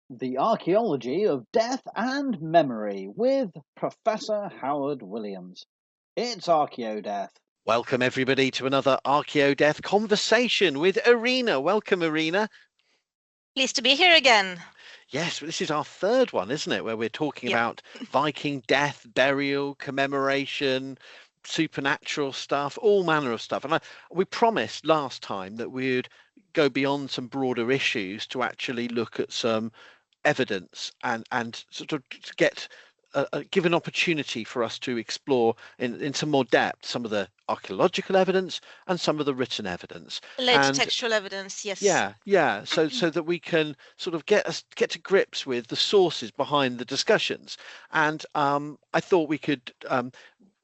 The Archaeology of Death and Memory with Professor Howard Williams. It's Archaeodeath. Welcome, everybody, to another Archaeodeath conversation with Irina. Welcome, Irina. Pleased to be here again. Yes, this is our third one, isn't it? Where we're talking Yep. about Viking death, burial, commemoration, supernatural stuff, all manner of stuff. And we promised last time that we'd go beyond some broader issues to actually look at some evidence and sort of get give an opportunity for us to explore in some more depth some of the archaeological evidence and some of the written evidence. Later And textual evidence, yes. yeah, so that we can sort of get to grips with the sources behind the discussions. And I thought we could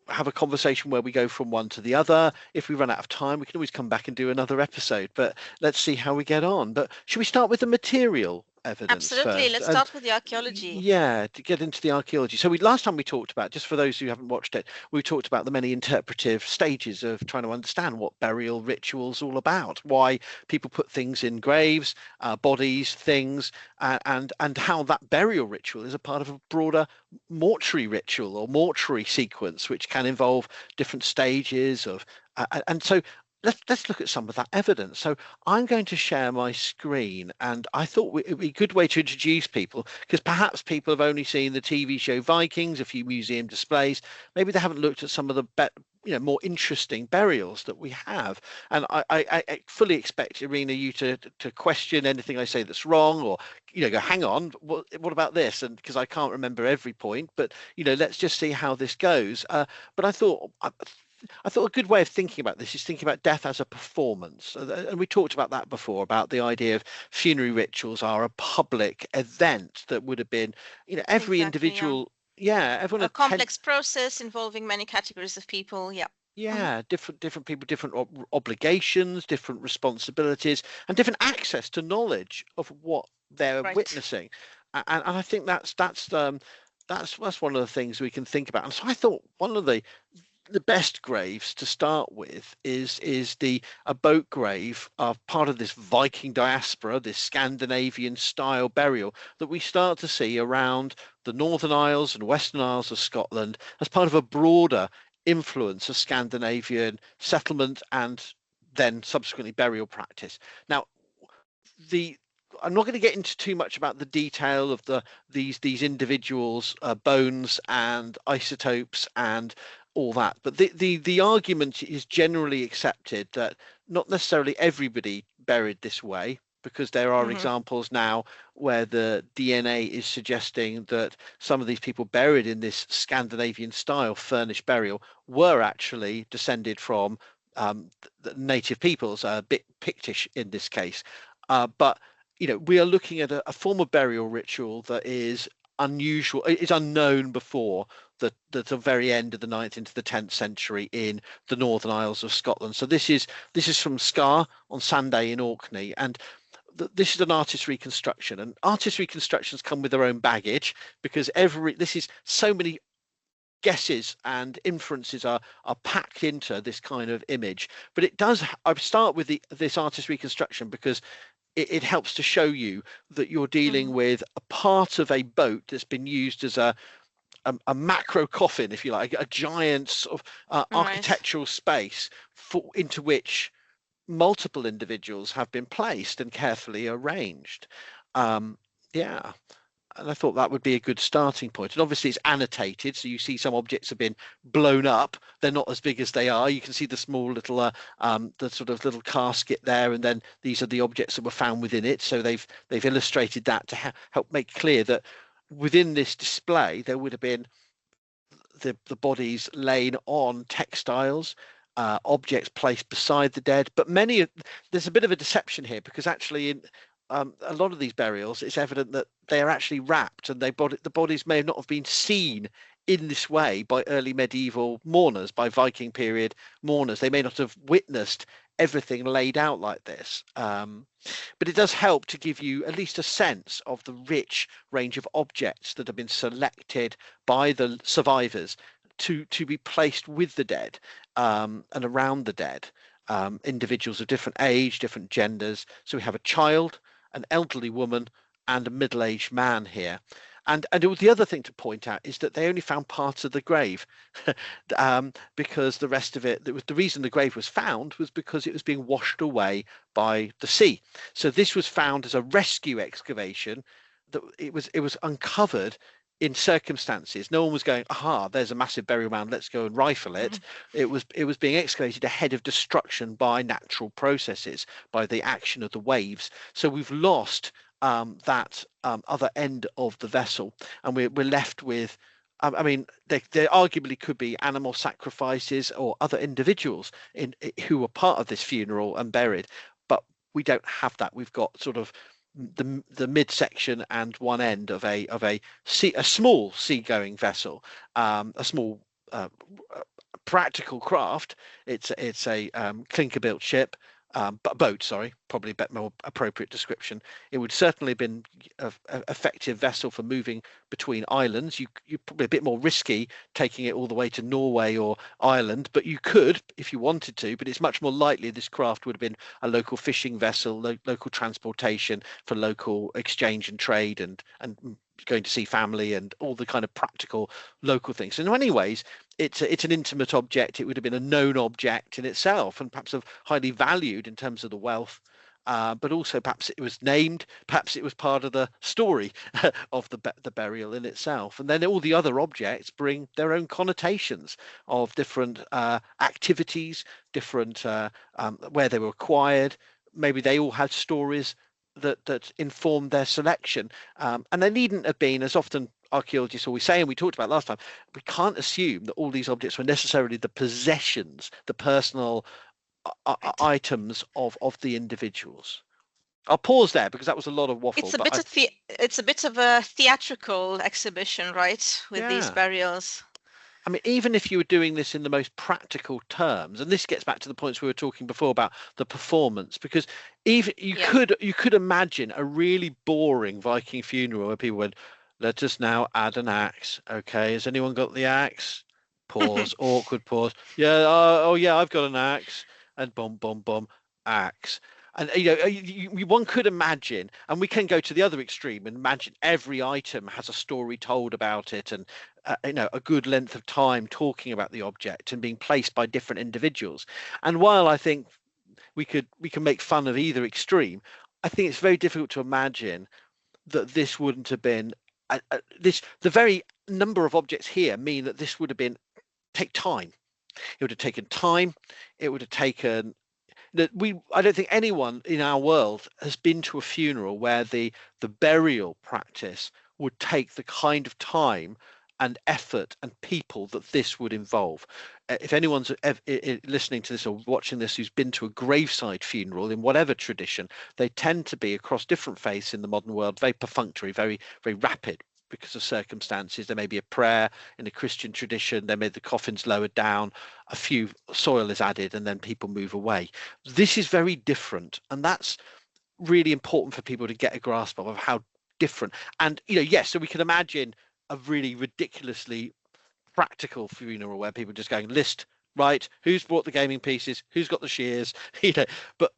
have a conversation where we go from one to the other. If we run out of time, we can always come back and do another episode, but let's see how we get on. But should we start with the material evidence Absolutely. first? Let's And start with the archaeology. yeah, to get into the archaeology. So last time we talked about, just for those who haven't watched it, we talked about the many interpretive stages of trying to understand what burial rituals all about, why people put things in graves, bodies, things, and how that burial ritual is a part of a broader mortuary ritual or mortuary sequence, which can involve different stages of, and so let's look at some of that evidence. So I'm going to share my screen, and I thought it would be a good way to introduce people, because perhaps people have only seen the TV show Vikings, a few museum displays. Maybe they haven't looked at some of the more interesting burials that we have. And I fully expect, Irina, you to question anything I say that's wrong, or go, hang on, what about this? And because I can't remember every point, but let's just see how this goes. But I thought a good way of thinking about this is thinking about death as a performance. And we talked about that before, about the idea of funerary rituals are a public event that would have been, every Exactly, individual, everyone a complex process involving many categories of people. different people, different obligations, different responsibilities, and different access to knowledge of what they're Right. witnessing. And I think that's one of the things we can think about. And so I thought one of the best graves to start with is a boat grave of part of this Viking diaspora, this Scandinavian style burial that we start to see around the Northern Isles and Western Isles of Scotland as part of a broader influence of Scandinavian settlement and then subsequently burial practice. Now, I'm not going to get into too much about the detail of these individuals' bones and isotopes and all that, but the argument is generally accepted that not necessarily everybody buried this way, because there are examples now where the DNA is suggesting that some of these people buried in this Scandinavian style furnished burial were actually descended from the native peoples, a bit Pictish in this case. But we are looking at a form of burial ritual that is unusual, is unknown before the very end of the 9th into the 10th century in the Northern Isles of Scotland. So this is from Scar on Sanday in Orkney, and this is an artist's reconstruction, and artist reconstructions come with their own baggage, because this is so many guesses and inferences are packed into this kind of image. But I start with this artist reconstruction because it helps to show you that you're dealing with a part of a boat that's been used as a macro coffin, if you like, a giant sort of architectural space into which multiple individuals have been placed and carefully arranged. Yeah. And I thought that would be a good starting point. And obviously it's annotated, so you see some objects have been blown up. They're not as big as they are. You can see the small little, the sort of little casket there, and then these are the objects that were found within it. So they've illustrated that to help make clear that within this display there would have been the bodies laying on textiles, objects placed beside the dead. But there's a bit of a deception here, because actually in a lot of these burials, it's evident that they are actually wrapped, and the bodies may not have been seen in this way by early medieval mourners, by Viking period mourners. They may not have witnessed everything laid out like this. But it does help to give you at least a sense of the rich range of objects that have been selected by the survivors to be placed with the dead and around the dead. Individuals of different age, different genders. So we have a child, an elderly woman, and a middle-aged man here. And the other thing to point out is that they only found part of the grave, because the rest of it, the reason the grave was found was because it was being washed away by the sea. So this was found as a rescue excavation. That it was uncovered in circumstances. No one was going, aha, there's a massive burial mound, let's go and rifle it. It was being excavated ahead of destruction by natural processes, by the action of the waves. So we've lost that other end of the vessel, and we're left with, I mean, there arguably could be animal sacrifices or other individuals who were part of this funeral and buried, but we don't have that. We've got sort of the midsection and one end of a small seagoing vessel, a small practical craft. It's a clinker built ship, boat, sorry, probably a bit more appropriate description. It would certainly have been an effective vessel for moving between islands. You're probably a bit more risky taking it all the way to Norway or Ireland, but you could if you wanted to. But it's much more likely this craft would have been a local fishing vessel, local transportation for local exchange and trade, and going to see family and all the kind of practical local things. So in many ways, it's an intimate object. It would have been a known object in itself, and perhaps highly valued in terms of the wealth. But also perhaps it was named, perhaps it was part of the story of the burial in itself. And then all the other objects bring their own connotations of different activities, different where they were acquired. Maybe they all had stories that informed their selection. And they needn't have been, as often archaeologists always say, and we talked about last time, we can't assume that all these objects were necessarily the possessions, the personal items of the individuals. I'll pause there because that was a lot of waffle. It's a bit of a theatrical exhibition, right, with these burials. I mean, even if you were doing this in the most practical terms, and this gets back to the points we were talking before about the performance, because even you could imagine a really boring Viking funeral where people went, let us now add an axe. Okay, has anyone got the axe? Pause, awkward pause. Yeah, oh yeah, I've got an axe. And boom, boom, boom, axe. And one could imagine, and we can go to the other extreme and imagine every item has a story told about it, and a good length of time talking about the object and being placed by different individuals. And while I think we can make fun of either extreme, I think it's very difficult to imagine that this wouldn't have been the very number of objects here mean that this would have take time. It would have taken time. It would have taken I don't think anyone in our world has been to a funeral where the burial practice would take the kind of time and effort and people that this would involve. If anyone's listening to this or watching this who's been to a graveside funeral in whatever tradition, they tend to be across different faiths in the modern world very perfunctory, very, very rapid because of circumstances. There may be a prayer in a Christian tradition, there may the coffin's lowered down, a few soil is added, and then people move away. This is very different, and that's really important for people to get a grasp of how different. And yes, so we can imagine a really ridiculously practical funeral where people just going, list, right, who's brought the gaming pieces, who's got the shears, but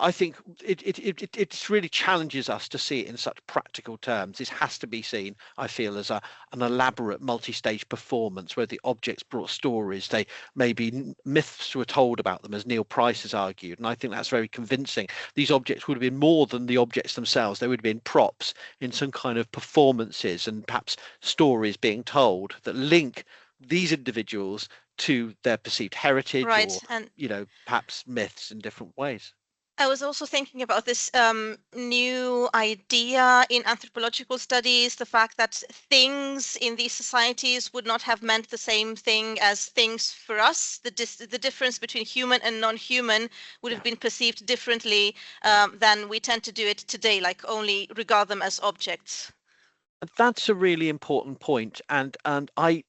I think it really challenges us to see it in such practical terms. This has to be seen, I feel, as an elaborate multi-stage performance where the objects brought stories. They maybe myths were told about them, as Neil Price has argued, and I think that's very convincing. These objects would have been more than the objects themselves. They would have been props in some kind of performances and perhaps stories being told that link these individuals to their perceived heritage, right, or and perhaps myths in different ways. I was also thinking about this new idea in anthropological studies, the fact that things in these societies would not have meant the same thing as things for us. The difference between human and non-human would have been perceived differently than we tend to do it today, like only regard them as objects. That's a really important point, and I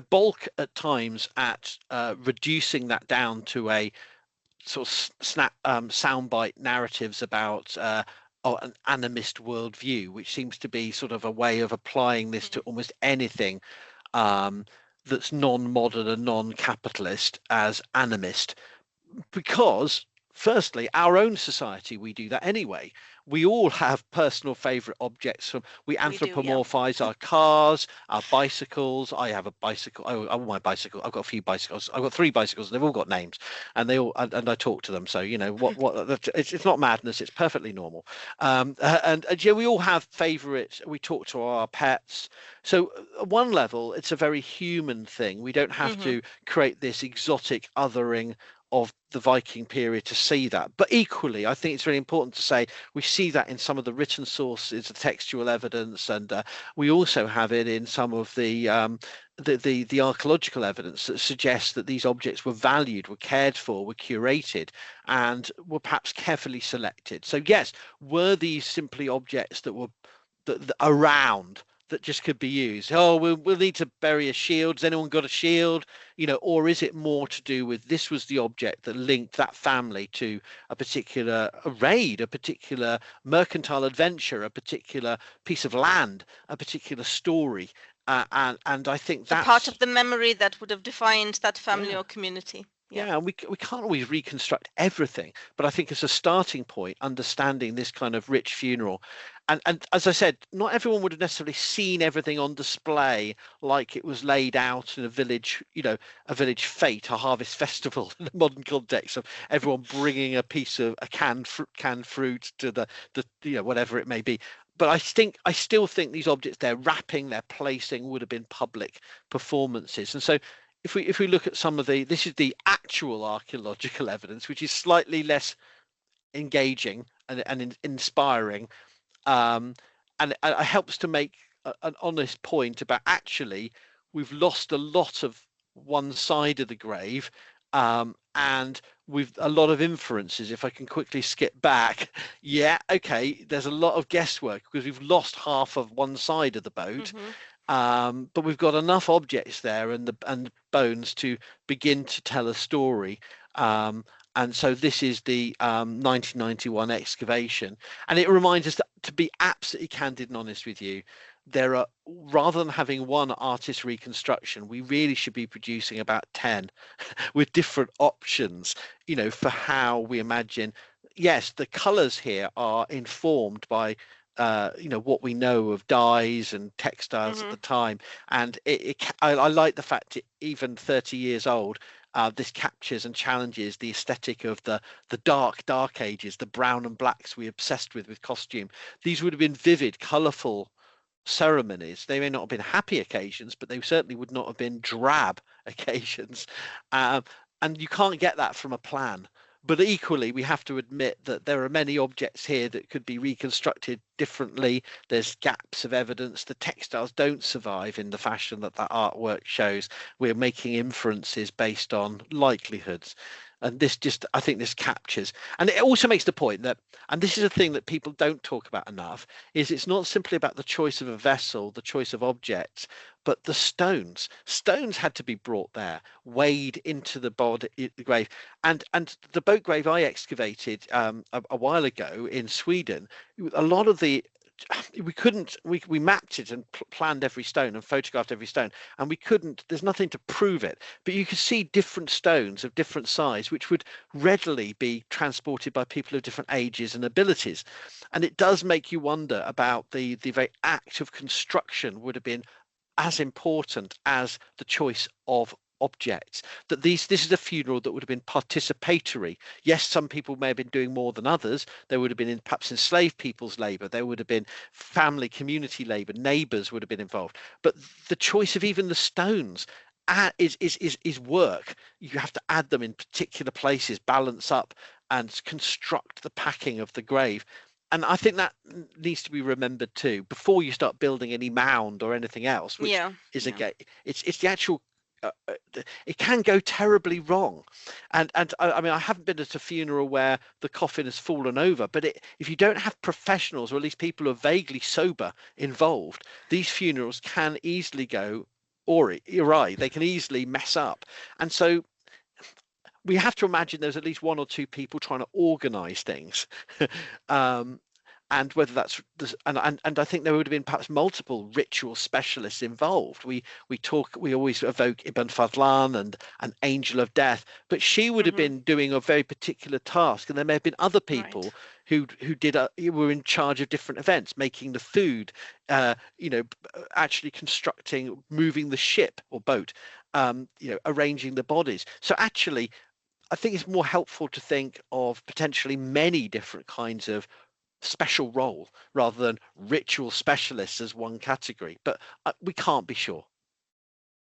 balk at times at reducing that down to a sort of soundbite narratives about an animist worldview, which seems to be sort of a way of applying this to almost anything that's non-modern and non-capitalist as animist. Because firstly, our own society, we do that anyway. we all have personal favorite objects. We We do, yeah. anthropomorphize our cars, our bicycles. I have a bicycle. I want my bicycle. I've got a few bicycles. I've got 3 bicycles. They've all got names, and they all and I talk to them. So you know it's not madness. It's perfectly normal. And yeah, we all have favorites. We talk to our pets. So at one level, it's a very human thing. We don't have to create this exotic othering of the Viking period to see that. But equally, I think it's really important to say we see that in some of the written sources, the textual evidence, and we also have it in some of the archaeological evidence that suggests that these objects were valued, were cared for, were curated, and were perhaps carefully selected. So yes, were these simply objects that were around that just could be used? Oh, we'll need to bury a shield. Has anyone got a shield? You know, or is it more to do with this was the object that linked that family to a particular raid, a particular mercantile adventure, a particular piece of land, a particular story? And I think that's a part of the memory that would have defined that family or community. Yeah, and we can't always reconstruct everything, but I think as a starting point, understanding this kind of rich funeral, and as I said, not everyone would have necessarily seen everything on display like it was laid out in a village, you know, a village fete, a harvest festival in a modern context of everyone bringing a piece of a canned fruit to the you know, whatever it may be. But I still think these objects, their wrapping, their placing would have been public performances, and so if we look at some of this is the actual archaeological evidence, which is slightly less engaging and inspiring, and it helps to make an honest point about actually we've lost a lot of one side of the grave, and with a lot of inferences. If I can quickly skip back, yeah, okay, there's a lot of guesswork because we've lost half of one side of the boat. But we've got enough objects there and bones to begin to tell a story. And so this is the 1991 excavation, and it reminds us to be absolutely candid and honest with you. There are, rather than having one artist reconstruction, we really should be producing about 10 with different options, you know, for how we imagine. Yes, the colors here are informed by you know, what we know of dyes and textiles at the time, and I like the fact that even 30 years old, this captures and challenges the aesthetic of the dark ages, the brown and blacks we obsessed with costume. These would have been vivid, colorful ceremonies. They may not have been happy occasions, but they certainly would not have been drab occasions, and you can't get that from a plan. But equally, we have to admit that there are many objects here that could be reconstructed differently. There's gaps of evidence. The textiles don't survive in the fashion that artwork shows. We're making inferences based on likelihoods. And this just, I think this captures, and it also makes the point that, and this is a thing that people don't talk about enough, is it's not simply about the choice of a vessel, the choice of objects, but the stones. Stones had to be brought there, weighed into the grave. And the boat grave I excavated a while ago in Sweden, a lot of the we mapped it and planned every stone and photographed every stone, and there's nothing to prove it, but you could see different stones of different size which would readily be transported by people of different ages and abilities. And it does make you wonder about the very act of construction would have been as important as the choice of objects. That this is a funeral that would have been participatory. Yes, some people may have been doing more than others. There would have been perhaps enslaved people's labor. There would have been family, community labor. Neighbors would have been involved. But the choice of even the stones is work. You have to add them in particular places, balance up, and construct the packing of the grave. And I think that needs to be remembered too before you start building any mound or anything else, which is it's the actual. It can go terribly wrong, and I mean, I haven't been at a funeral where the coffin has fallen over, but if you don't have professionals, or at least people who are vaguely sober involved, these funerals can easily go awry. They can easily mess up, and so we have to imagine there's at least one or two people trying to organize things. and whether that's and I think there would have been perhaps multiple ritual specialists involved. We always evoke Ibn Fadlan and an Angel of Death, but she would have been doing a very particular task, and there may have been other people who were in charge of different events, making the food, actually constructing, moving the ship or boat, arranging the bodies. So actually, I think it's more helpful to think of potentially many different kinds of special role rather than ritual specialists as one category, but we can't be sure.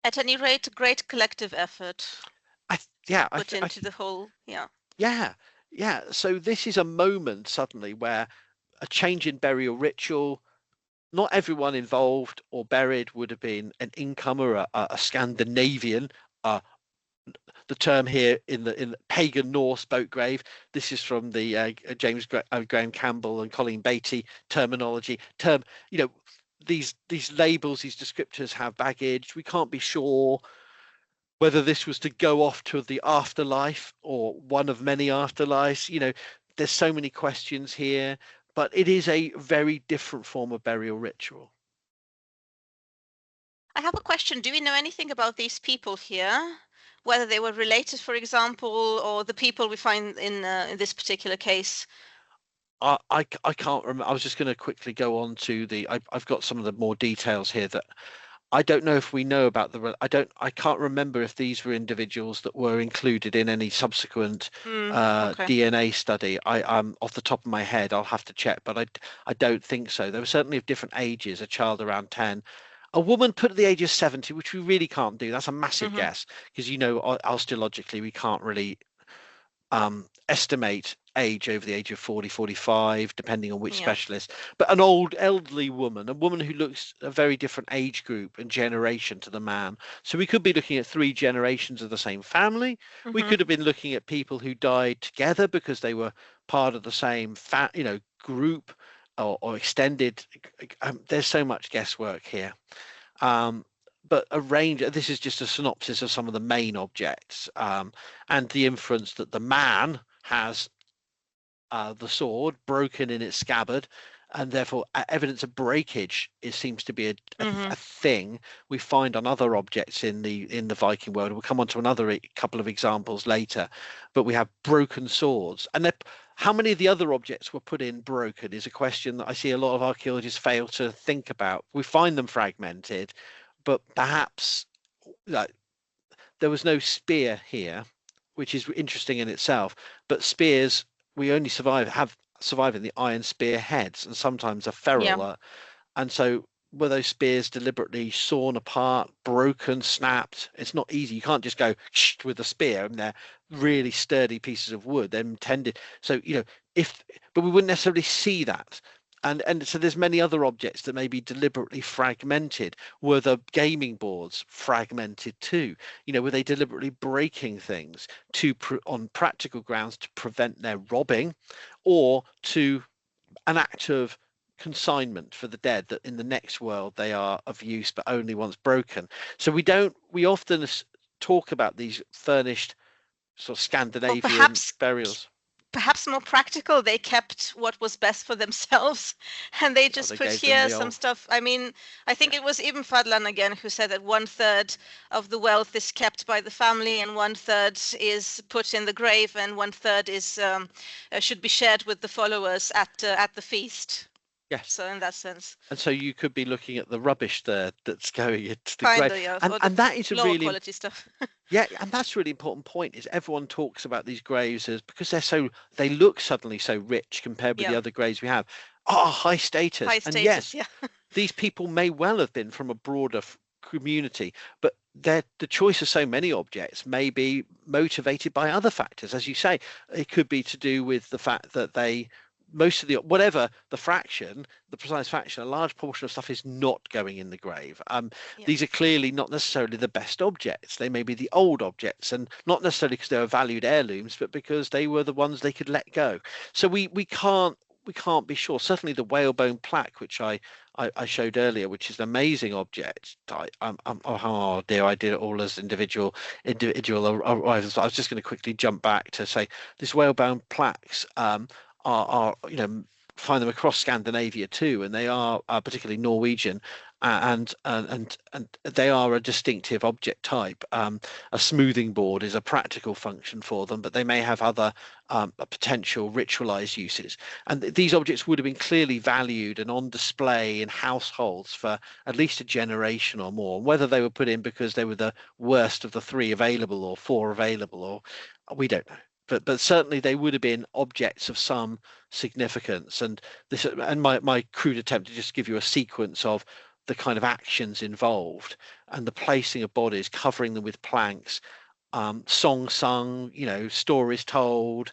At any rate, a great collective effort put into the whole. So this is a moment suddenly where a change in burial ritual, not everyone involved or buried would have been an incomer, a Scandinavian, the term here in the pagan Norse boat grave. This is from the James Graham Campbell and Colleen Beatty terminology. These labels, these descriptors have baggage. We can't be sure whether this was to go off to the afterlife or one of many afterlives. There's so many questions here, but it is a very different form of burial ritual. I have a question. Do we know anything about these people here? Whether they were related, for example, or the people we find in this particular case? I can't remember. I was just going to quickly go on to I've got some of the more details here that I don't know if we know about I can't remember if these were individuals that were included in any subsequent DNA study. I'm off the top of my head, I'll have to check, but I don't think so. They were certainly of different ages, a child around 10. A woman put at the age of 70, which we really can't do. That's a massive guess, because osteologically we can't really estimate age over the age of 40, 45, depending on which specialist. But an elderly woman, a woman who looks a very different age group and generation to the man. So we could be looking at 3 generations of the same family. We could have been looking at people who died together because they were part of the same group or extended. There's so much guesswork here. But this is just a synopsis of some of the main objects, and the inference that the man has the sword broken in its scabbard, and therefore evidence of breakage seems to be a thing we find on other objects in the Viking world. We'll come on to another couple of examples later, but we have broken swords, and how many of the other objects were put in broken is a question that I see a lot of archaeologists fail to think about. We find them fragmented, but perhaps there was no spear here, which is interesting in itself. But spears, we only survive in the iron spear heads, and sometimes a ferrule. And so were those spears deliberately sawn apart, broken, snapped? It's not easy. You can't just go with a spear, and they're really sturdy pieces of wood. They're intended. So but we wouldn't necessarily see that. And so there's many other objects that may be deliberately fragmented. Were the gaming boards fragmented too? Were they deliberately breaking things on practical grounds to prevent their robbing, or to an act of consignment for the dead, that in the next world they are of use but only once broken? So we often talk about these furnished sort of Scandinavian burials. Perhaps more practical, they kept what was best for themselves, and they just put here some stuff. I mean, I think it was Ibn Fadlan again who said that 1/3 of the wealth is kept by the family, and 1/3 is put in the grave, and 1/3 is should be shared with the followers at the feast. Yes. So in that sense. And so you could be looking at the rubbish there that's going into the grave. Yeah. And that is a lower really quality stuff. Yeah, and that's a really important point, is everyone talks about these graves as, because they look suddenly so rich compared with the other graves we have. High status. And yes, these people may well have been from a broader community, but the choice of so many objects may be motivated by other factors. As you say, it could be to do with the fact that most of whatever the precise fraction, a large portion of stuff is not going in the grave. These are clearly not necessarily the best objects. They may be the old objects, and not necessarily because they were valued heirlooms, but because they were the ones they could let go. So we can't be sure. Certainly the whalebone plaque, which I showed earlier, which is an amazing object. Oh dear, I did it all as individual. I was just going to quickly jump back to say this whalebone plaques are find them across Scandinavia too, and they are particularly Norwegian, and they are a distinctive object type. A smoothing board is a practical function for them, but they may have other potential ritualized uses. And these objects would have been clearly valued and on display in households for at least a generation or more. Whether they were put in because they were the worst of the 3 available or 4 available, or we don't know. But certainly they would have been objects of some significance. And my crude attempt to just give you a sequence of the kind of actions involved and the placing of bodies, covering them with planks, songs sung, stories told,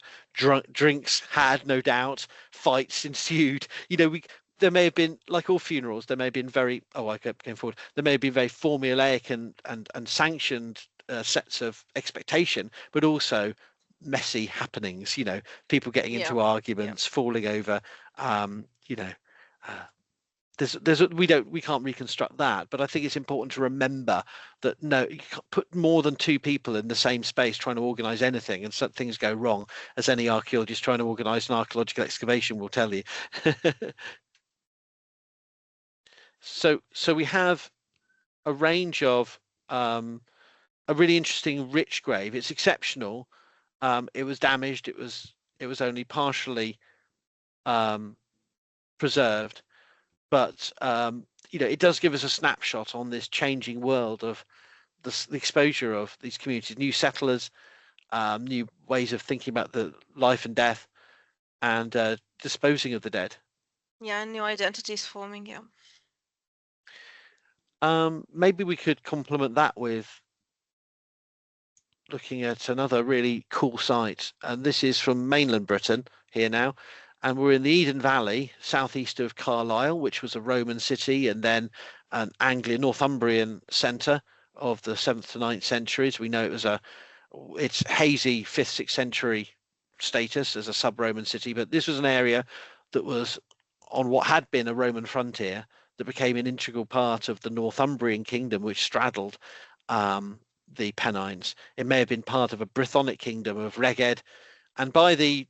drinks had, no doubt, fights ensued. There may have been, like all funerals, there may have been very there may have been very formulaic and sanctioned sets of expectation, but also messy happenings, people getting into arguments, falling over, we can't reconstruct that, but I think it's important to remember that no, you can't put more than 2 people in the same space trying to organize anything, and some things go wrong, as any archaeologist trying to organize an archaeological excavation will tell you. So we have a range of a really interesting rich grave. It's exceptional. It was damaged. It was only partially preserved, but it does give us a snapshot on this changing world of the exposure of these communities, new settlers, new ways of thinking about the life and death, and disposing of the dead. Yeah, new identities forming. Yeah. Maybe we could complement that with looking at another really cool site, and this is from mainland Britain here now, and we're in the Eden Valley, southeast of Carlisle, which was a Roman city and then an Northumbrian centre of the 7th to 9th centuries. We know it's hazy 5th, 6th century status as a sub-Roman city, but this was an area that was on what had been a Roman frontier that became an integral part of the Northumbrian kingdom, which straddled the Pennines. It may have been part of a Brythonic kingdom of Reged, and by the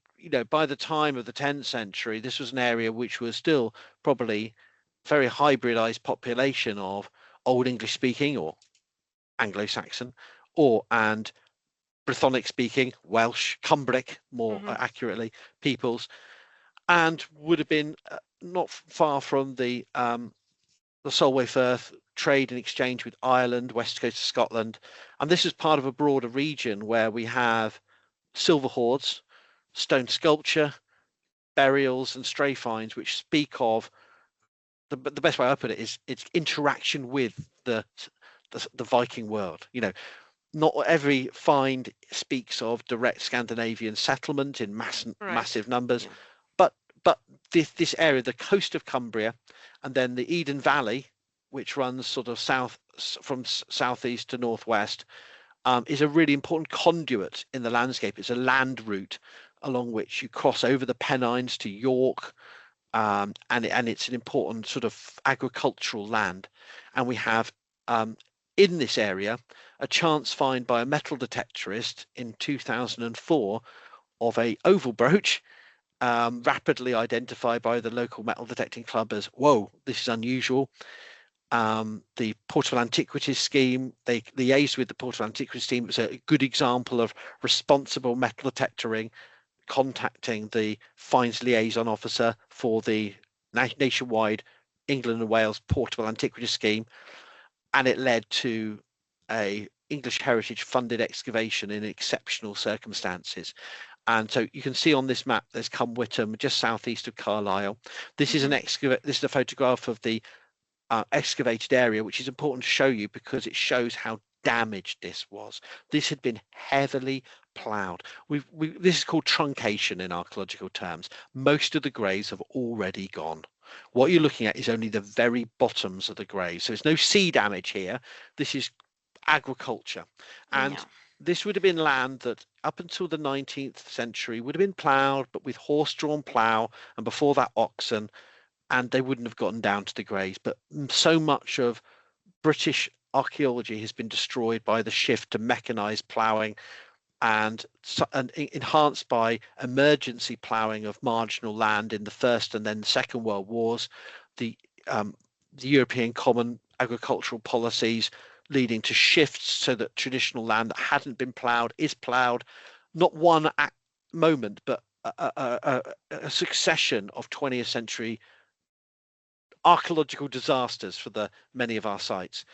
time of the 10th century, this was an area which was still probably very hybridized population of Old English speaking or Anglo-Saxon and Brythonic speaking, Welsh, Cumbric more accurately, peoples, and would have been not far from the Solway Firth trade and exchange with Ireland, west coast of Scotland. And this is part of a broader region where we have silver hoards, stone sculpture, burials, and stray finds, which speak of the best way I put it is its interaction with the Viking world. Not every find speaks of direct Scandinavian settlement in massive numbers, but this area, the coast of Cumbria, and then the Eden Valley, which runs sort of from southeast to northwest, is a really important conduit in the landscape. It's a land route along which you cross over the Pennines to York, and it's an important sort of agricultural land. And we have in this area a chance find by a metal detectorist in 2004 of a oval brooch, rapidly identified by the local metal detecting club as, whoa, this is unusual. The Portable Antiquities scheme, they liaised with the Portable Antiquities team. It was a good example of responsible metal detectoring, contacting the finds liaison officer for the nationwide England and Wales Portable Antiquities scheme, and it led to a English Heritage funded excavation in exceptional circumstances. And so you can see on this map, there's Cumwhitton, just southeast of Carlisle. This is this is a photograph of the excavated area, which is important to show you because it shows how damaged this was. This had been heavily ploughed. This is called truncation in archaeological terms. Most of the graves have already gone. What you're looking at is only the very bottoms of the graves. So there's no sea damage here. This is agriculture. And this would have been land that up until the 19th century would have been ploughed, but with horse-drawn plough, and before that oxen, and they wouldn't have gotten down to the graves. But so much of British archaeology has been destroyed by the shift to mechanized ploughing, and enhanced by emergency ploughing of marginal land in the First and then the Second World Wars, the European common agricultural policies leading to shifts so that traditional land that hadn't been ploughed is ploughed, not one moment, but a succession of 20th century archaeological disasters for the many of our sites.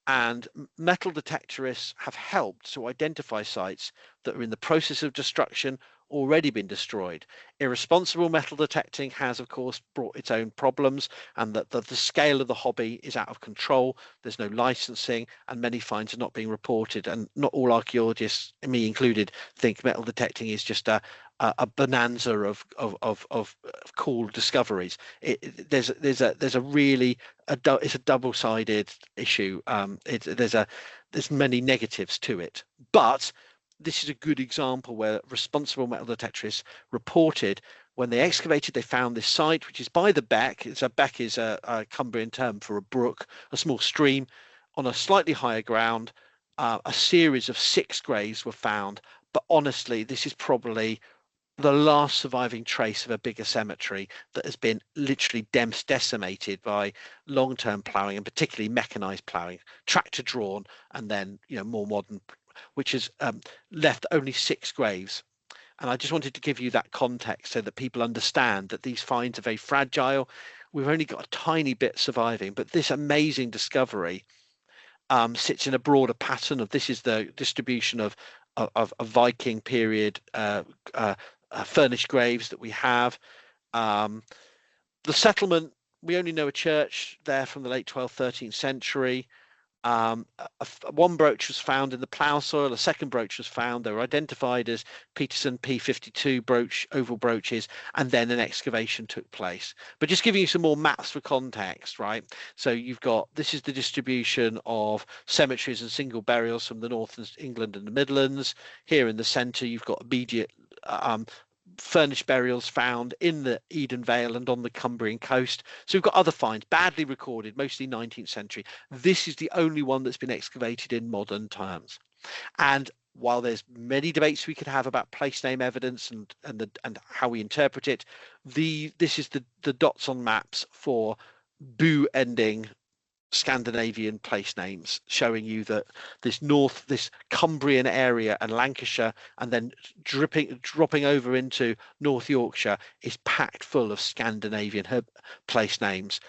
And metal detectorists have helped to identify sites that are in the process of destruction, already been destroyed. Irresponsible metal detecting has, of course, brought its own problems, and that the scale of the hobby is out of control. There's no licensing, and many finds are not being reported. And not all archaeologists, me included, think metal detecting is just a bonanza of cool discoveries. There's a really it's a double-sided issue. There's many negatives to it, but this is a good example where responsible metal detectorists reported when they excavated, they found this site, which is by the beck. Beck is a Cumbrian term for a brook, a small stream on a slightly higher ground. A series of 6 graves were found, but honestly, this is probably the last surviving trace of a bigger cemetery that has been literally decimated by long-term ploughing, and particularly mechanized ploughing, tractor drawn, and then more modern, which has left only 6 graves. And I just wanted to give you that context so that people understand that these finds are very fragile. We've only got a tiny bit surviving, but this amazing discovery sits in a broader pattern of, this is the distribution of Viking period furnished graves that we have. The settlement, we only know a church there from the late 12th, 13th century. One brooch was found in the plough soil. A second brooch was found. They were identified as Peterson P52 brooch, oval brooches, and then an excavation took place. But just giving you some more maps for context, right? So you've got, this is the distribution of cemeteries and single burials from the north of England and the Midlands. Here in the centre, you've got immediate furnished burials found in the Eden Vale and on the Cumbrian coast. So we've got other finds, badly recorded, mostly 19th century. This is the only one that's been excavated in modern times. And while there's many debates we could have about place name evidence and how we interpret it, this is the dots on maps for boo ending Scandinavian place names, showing you that this Cumbrian area and Lancashire, and then dropping over into North Yorkshire, is packed full of Scandinavian place names,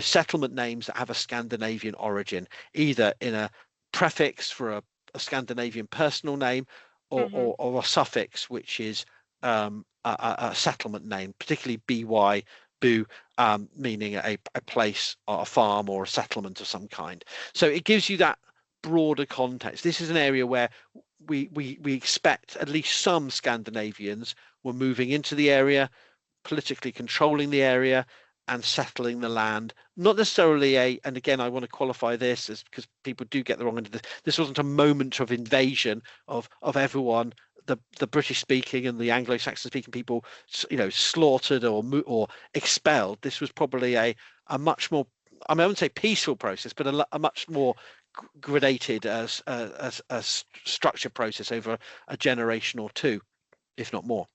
settlement names that have a Scandinavian origin, either in a prefix for a Scandinavian personal name, or a suffix which is a settlement name, particularly by, boo, meaning a place or a farm or a settlement of some kind. So it gives you that broader context. This is an area where we expect at least some Scandinavians were moving into the area, politically controlling the area and settling the land. Not necessarily and again, I want to qualify this as, because people do get the wrong end of this. This wasn't a moment of invasion of everyone. The British speaking and the Anglo-Saxon speaking people, slaughtered or expelled. This was probably a much more, I wouldn't say peaceful process, but a much more gradated structured process over a generation or two, if not more.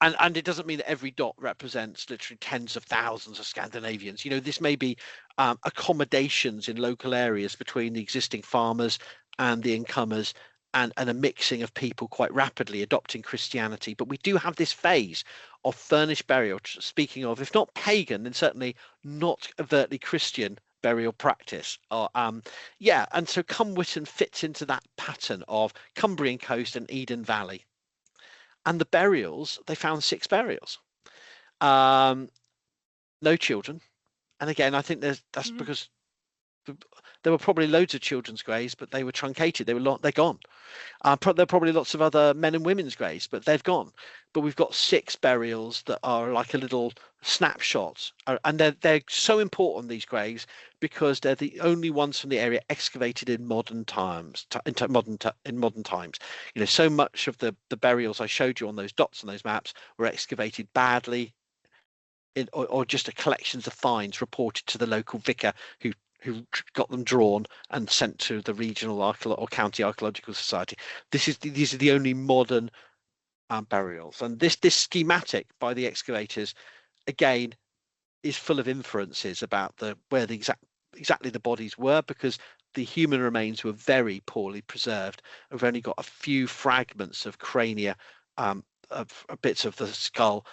And it doesn't mean that every dot represents literally tens of thousands of Scandinavians. This may be accommodations in local areas between the existing farmers and the incomers, and a mixing of people quite rapidly adopting Christianity. But we do have this phase of furnished burial, speaking of, if not pagan, then certainly not overtly Christian burial practice. And so Cumwhitton fits into that pattern of Cumbrian coast and Eden Valley. And the burials, they found 6 burials. No children. And again, I think that's because there were probably loads of children's graves, but they were truncated. They're gone. There are probably lots of other men and women's graves, but they've gone. But we've got 6 burials that are like a little snapshots, and they're so important, these graves, because they're the only ones from the area excavated in modern times. In modern times, so much of the burials I showed you on those dots on those maps were excavated badly, or just a collections of finds reported to the local vicar, who who got them drawn and sent to the regional or county archaeological society. These are the only modern burials, and this schematic by the excavators again is full of inferences about where the exactly the bodies were, because the human remains were very poorly preserved. We've only got a few fragments of crania, of bits of the skull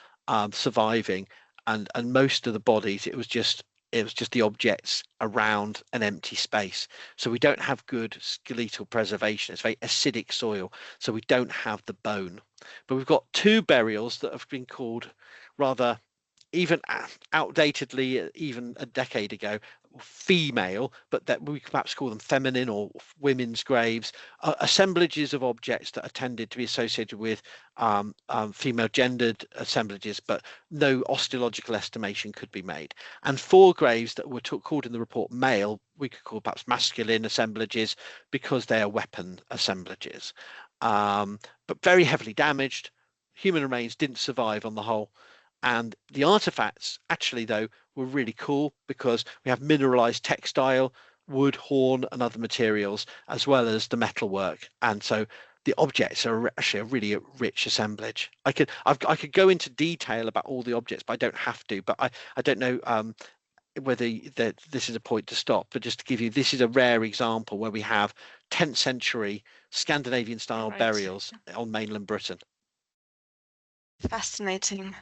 surviving, and most of the bodies it was just the objects around an empty space. So we don't have good skeletal preservation. It's very acidic soil, so we don't have the bone. But we've got two burials that have been called rather, even outdatedly, even a decade ago, female, but that we could perhaps call them feminine or women's graves, assemblages of objects that are tended to be associated with female gendered assemblages, but no osteological estimation could be made. And four graves that were called in the report male, we could call perhaps masculine assemblages because they are weapon assemblages, but very heavily damaged. Human remains didn't survive on the whole. And the artifacts actually, though, were really cool because we have mineralized textile, wood, horn, and other materials, as well as the metalwork. And so the objects are actually a really rich assemblage. I could go into detail about all the objects, but I don't have to. But I don't know whether this is a point to stop. But just to give you, this is a rare example where we have 10th century Scandinavian style burials on mainland Britain. Fascinating.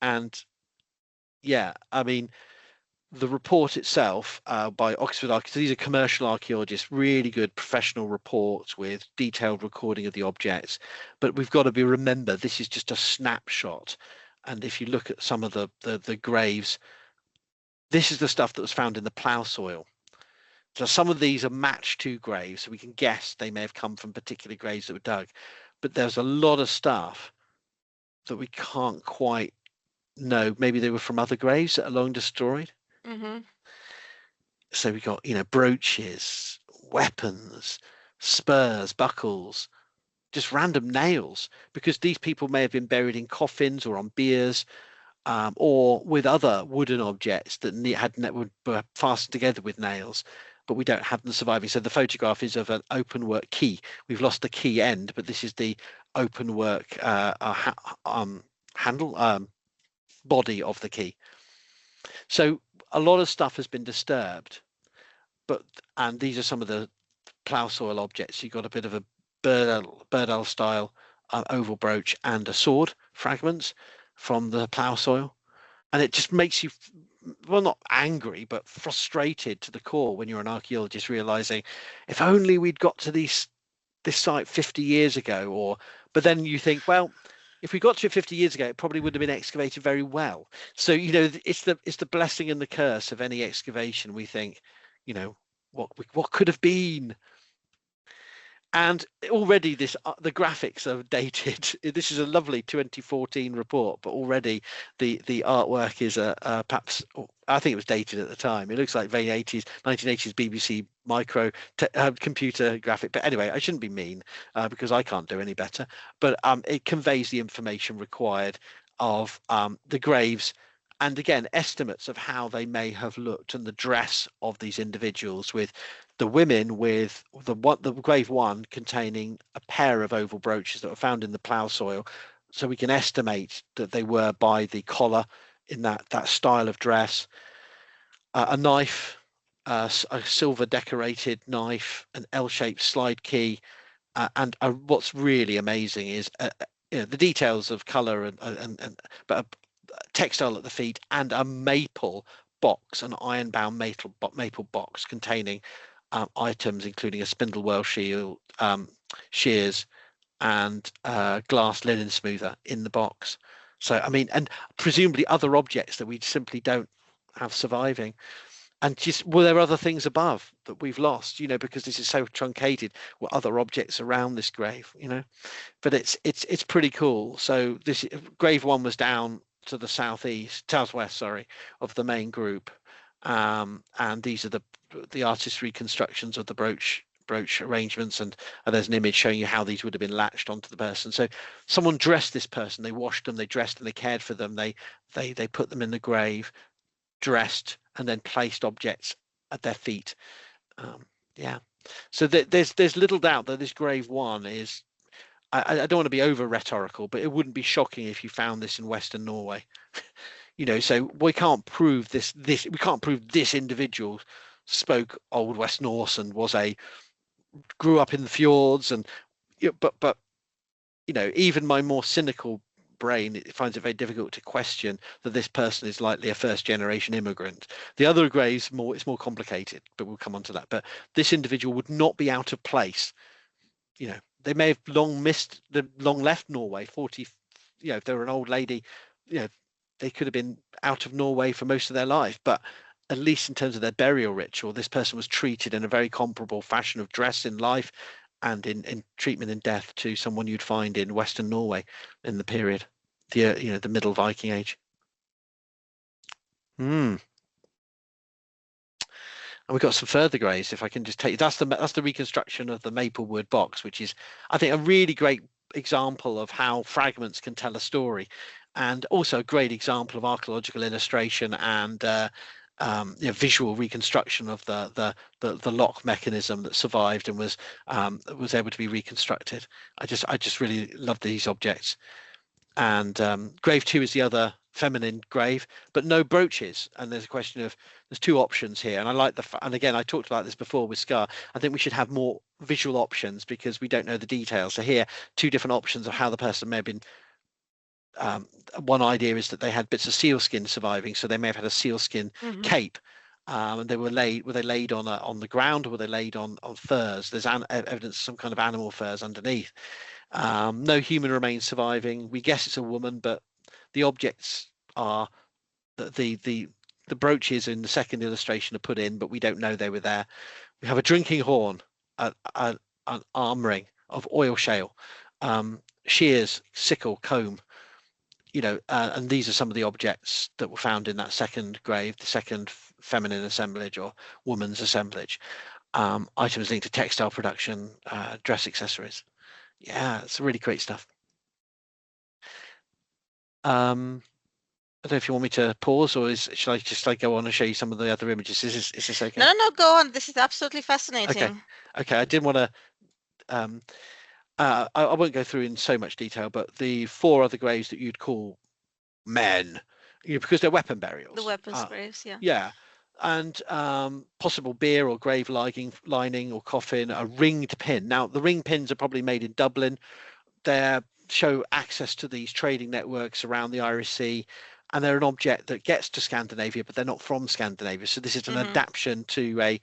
And yeah, I mean, the report itself by Oxford Archaeologists, these are commercial archaeologists, really good professional reports with detailed recording of the objects. But we've got to remember, this is just a snapshot. And if you look at some of the graves, this is the stuff that was found in the plough soil. So some of these are matched to graves, so we can guess they may have come from particular graves that were dug. But there's a lot of stuff that we can't quite know. Maybe they were from other graves that are long destroyed. Mm-hmm. So we got, brooches, weapons, spurs, buckles, just random nails, because these people may have been buried in coffins or on biers, or with other wooden objects that were fastened together with nails, but we don't have them surviving. So the photograph is of an open work key. We've lost the key end, but this is the open work handle, body of the key. So a lot of stuff has been disturbed, and these are some of the plough soil objects. You've got a bit of a Birdell style oval brooch and a sword fragments from the plough soil, and it just makes you, well, not angry, but frustrated to the core when you're an archaeologist, realizing if only we'd got to this site 50 years ago, but then you think, well, if we got to it 50 years ago, it probably would have been excavated very well. So, it's the blessing and the curse of any excavation. We think, what could have been. And already the graphics are dated. This is a lovely 2014 report, but already the artwork is perhaps, I think it was dated at the time. It looks like very 1980s BBC micro computer graphic. But anyway, I shouldn't be mean because I can't do any better. But it conveys the information required of the graves, and again, estimates of how they may have looked and the dress of these individuals, with the women with the grave one containing a pair of oval brooches that were found in the plough soil. So we can estimate that they were by the collar in that style of dress. A knife, a silver decorated knife, an L-shaped slide key, and what's really amazing is the details of color but textile at the feet, and a maple box, an iron-bound maple box containing items including a spindle whale shield, shears, and glass linen smoother in the box. So I mean, and presumably other objects that we simply don't have surviving. And were there other things above that we've lost, because this is so truncated? Were other objects around this grave, but it's pretty cool. So this grave one was down to the southwest, of the main group, and these are the artist's reconstructions of the brooch arrangements, and there's an image showing you how these would have been latched onto the person. So someone dressed this person, they washed them, they dressed and they cared for them, they put them in the grave, dressed, and then placed objects at their feet. Yeah, so there's little doubt that this grave one is, I don't want to be over rhetorical, but it wouldn't be shocking if you found this in Western Norway. So we can't prove this we can't prove this individual spoke Old West Norse and grew up in the fjords, and but even my more cynical brain, it finds it very difficult to question that this person is likely a first generation immigrant. The other graves, it's more complicated, but we'll come on to that. But this individual would not be out of place. They may have long left Norway. 40, if they were an old lady, they could have been out of Norway for most of their life, but at least in terms of their burial ritual, this person was treated in a very comparable fashion of dress in life and in treatment in death to someone you'd find in Western Norway in the period, the Middle Viking Age. And we've got some further graves. If I can just take, that's the reconstruction of the Maplewood box, which is, I think, a really great example of how fragments can tell a story, and also a great example of archaeological illustration and visual reconstruction of the lock mechanism that survived and was able to be reconstructed. I just really love these objects. And grave 2 is the other feminine grave, but no brooches. And there's a question of, there's two options here, and I like and again, I talked about this before with Scar. I think we should have more visual options because we don't know the details. So here, two different options of how the person may have been. One idea is that they had bits of sealskin surviving, so they may have had a sealskin cape, and they were laid on the ground, or were they laid on furs? There's evidence of some kind of animal furs underneath. No human remains surviving. We guess it's a woman, but the objects are the brooches in the second illustration are put in, but we don't know they were there. We have a drinking horn, an arm-ring of oil shale, shears, sickle, comb. And these are some of the objects that were found in that second grave, the second feminine assemblage or woman's assemblage. Items linked to textile production, dress accessories. Yeah, it's really great stuff. I don't know if you want me to pause, or should I just go on and show you some of the other images? Is this okay? No, go on. This is absolutely fascinating. Okay. I didn't want to. I won't go through in so much detail, but the 4 other graves that you'd call men, because they're weapon burials. The weapons graves, yeah. Yeah, and possible bier or grave lining or coffin, a ringed pin. Now, the ring pins are probably made in Dublin. They show access to these trading networks around the Irish Sea, and they're an object that gets to Scandinavia, but they're not from Scandinavia. So this is an adaptation to a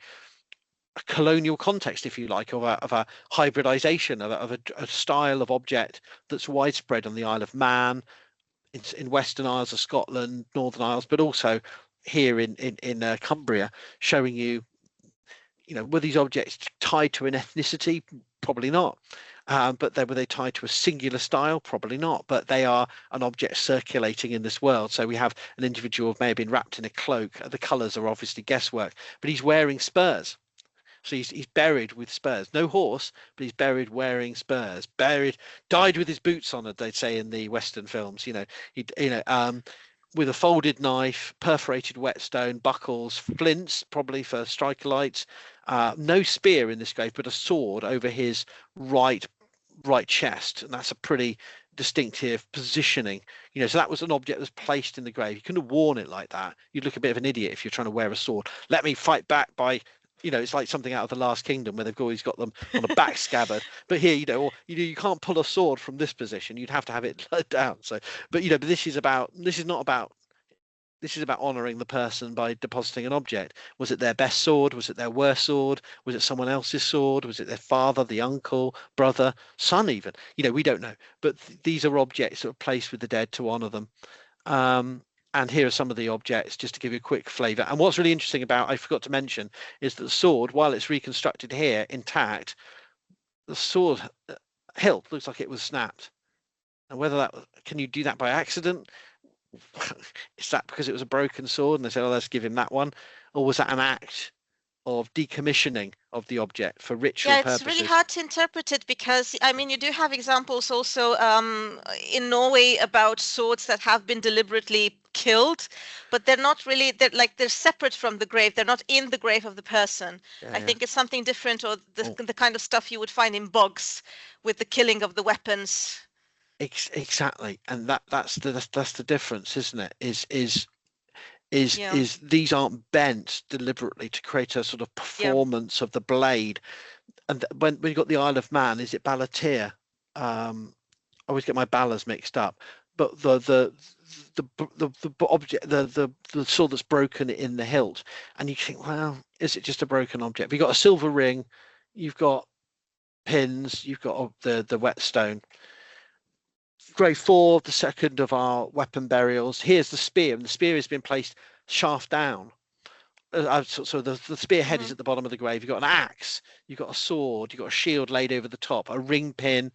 colonial context, if you like, of a hybridization of a style of object that's widespread on the Isle of Man, in Western Isles of Scotland, Northern Isles, but also here in Cumbria, showing you, were these objects tied to an ethnicity? Probably not. But were they tied to a singular style? Probably not. But they are an object circulating in this world. So we have an individual who may have been wrapped in a cloak. The colours are obviously guesswork, but he's wearing spurs. So he's buried with spurs. No horse, but he's buried wearing spurs. Died with his boots on, as they'd say in the Western films. With a folded knife, perforated whetstone, buckles, flints, probably for striker lights. No spear in this grave, but a sword over his right chest, and that's a pretty distinctive positioning. So that was an object that was placed in the grave. You couldn't have worn it like that. You'd look a bit of an idiot if you're trying to wear a sword. Let me fight back by. It's like something out of the Last Kingdom where they've always got them on a back scabbard. But here, you can't pull a sword from this position. You'd have to have it let down. So, but this is about honouring the person by depositing an object. Was it their best sword? Was it their worst sword? Was it someone else's sword? Was it their father, the uncle, brother, son even? We don't know. But these are objects that were placed with the dead to honour them. And here are some of the objects, just to give you a quick flavour. And what's really interesting about, I forgot to mention, is that the sword, while it's reconstructed here intact, the sword hilt looks like it was snapped. And whether can you do that by accident? Is that because it was a broken sword and they said, oh, let's give him that one? Or was that an act of decommissioning of the object for ritual Yeah, it's purposes. really hard to interpret it because, I mean, you do have examples also in Norway about swords that have been deliberately killed, but they're not really, they're separate from the grave. They're not in the grave of the person. I think it's something different, or the kind of stuff you would find in bogs with the killing of the weapons. Exactly, and that's the difference, isn't it? Is Yeah. these aren't bent deliberately to create a sort of performance of the blade. And when you got the Isle of Man, is it Balatir? I always get my ballas mixed up, but the object, the sword that's broken in the hilt, and you think, well, is it just a broken object? You've got a silver ring, you've got pins, you've got the whetstone. Grave 4, the second of our weapon burials. Here's the spear, and the spear has been placed shaft down. So the spear head is at the bottom of the grave. You've got an axe, you've got a sword, you've got a shield laid over the top, a ring pin,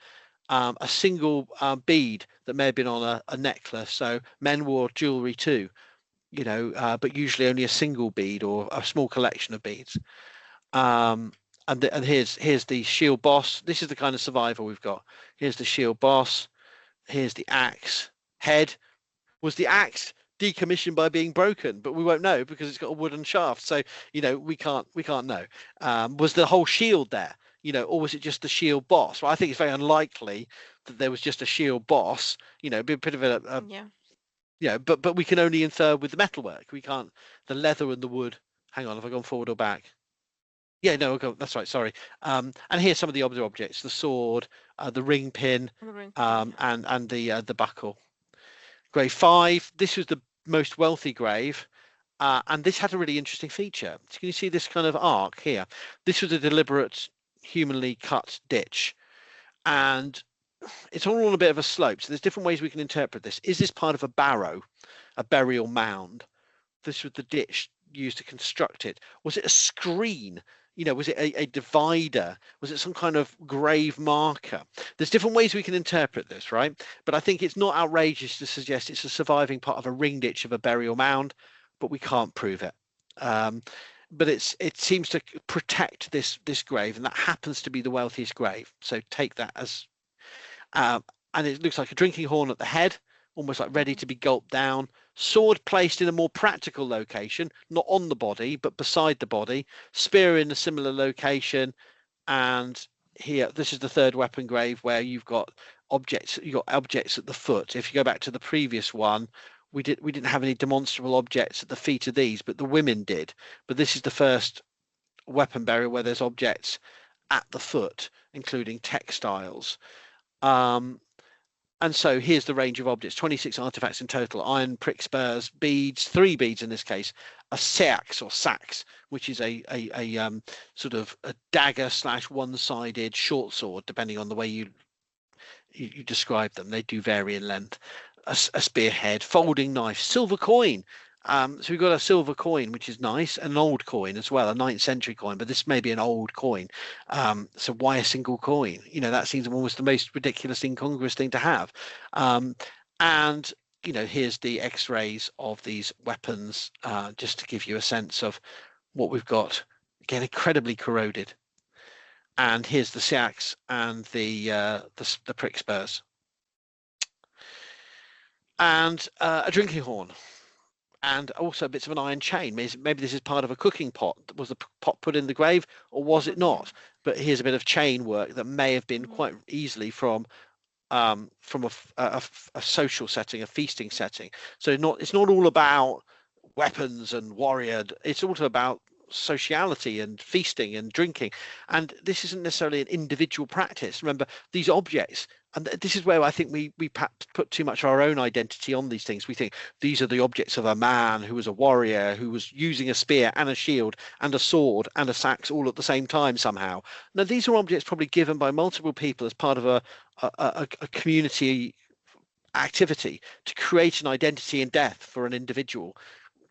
a single bead that may have been on a necklace. So men wore jewelry too, but usually only a single bead or a small collection of beads. And here's the shield boss. This is the kind of survival we've got. Here's the shield boss. Here's the axe head. Was the axe decommissioned by being broken? But we won't know because it's got a wooden shaft. So we can't know. Was the whole shield there? Or was it just the shield boss? Well, I think it's very unlikely that there was just a shield boss. It'd be a bit of but we can only infer with the metalwork. We can't the leather and the wood. Hang on, have I gone forward or back? Yeah, no, that's right. Sorry. And here's some of the other objects: the sword, the ring pin, and the buckle. Grave 5. This was the most wealthy grave, and this had a really interesting feature. So can you see this kind of arc here? This was a deliberate, humanly cut ditch, and it's all on a bit of a slope. So there's different ways we can interpret this. Is this part of a barrow, a burial mound? This was the ditch used to construct it. Was it a screen? Was it a divider? Was it some kind of grave marker? There's different ways we can interpret this, right? But I think it's not outrageous to suggest it's a surviving part of a ring ditch of a burial mound, but we can't prove it. But it seems to protect this grave, and that happens to be the wealthiest grave. So take that as, and it looks like a drinking horn at the head, almost like ready to be gulped down. Sword placed in a more practical location, not on the body, but beside the body. Spear in a similar location. And here, this is the third weapon grave where you've got objects. You've got objects at the foot. If you go back to the previous one, we didn't have any demonstrable objects at the feet of these, but the women did. But this is the first weapon burial where there's objects at the foot, including textiles. And so here's the range of objects: 26 artifacts in total: iron prick spurs, beads, 3 beads in this case, a seax or sax, which is a sort of a dagger / one-sided short sword, depending on the way you describe them. They do vary in length. A spearhead, folding knife, silver coin. So we've got a silver coin, which is nice, an old coin as well, a 9th century coin, but this may be an old coin. So why a single coin? That seems almost the most ridiculous, incongruous thing to have. And here's the X-rays of these weapons, just to give you a sense of what we've got. Again, incredibly corroded. And here's the seax and the prick spurs. And a drinking horn. And also bits of an iron chain. Maybe this is part of a cooking pot. Was the pot put in the grave, or was it not? But here's a bit of chain work that may have been quite easily from a social setting, a feasting setting. So it's not all about weapons and warrior. It's also about sociality and feasting and drinking. And this isn't necessarily an individual practice. Remember, these objects, and this is where I think we perhaps put too much of our own identity on these things. We think these are the objects of a man who was a warrior, who was using a spear and a shield and a sword and a sax all at the same time somehow. Now, these are objects probably given by multiple people as part of a community activity to create an identity in death for an individual.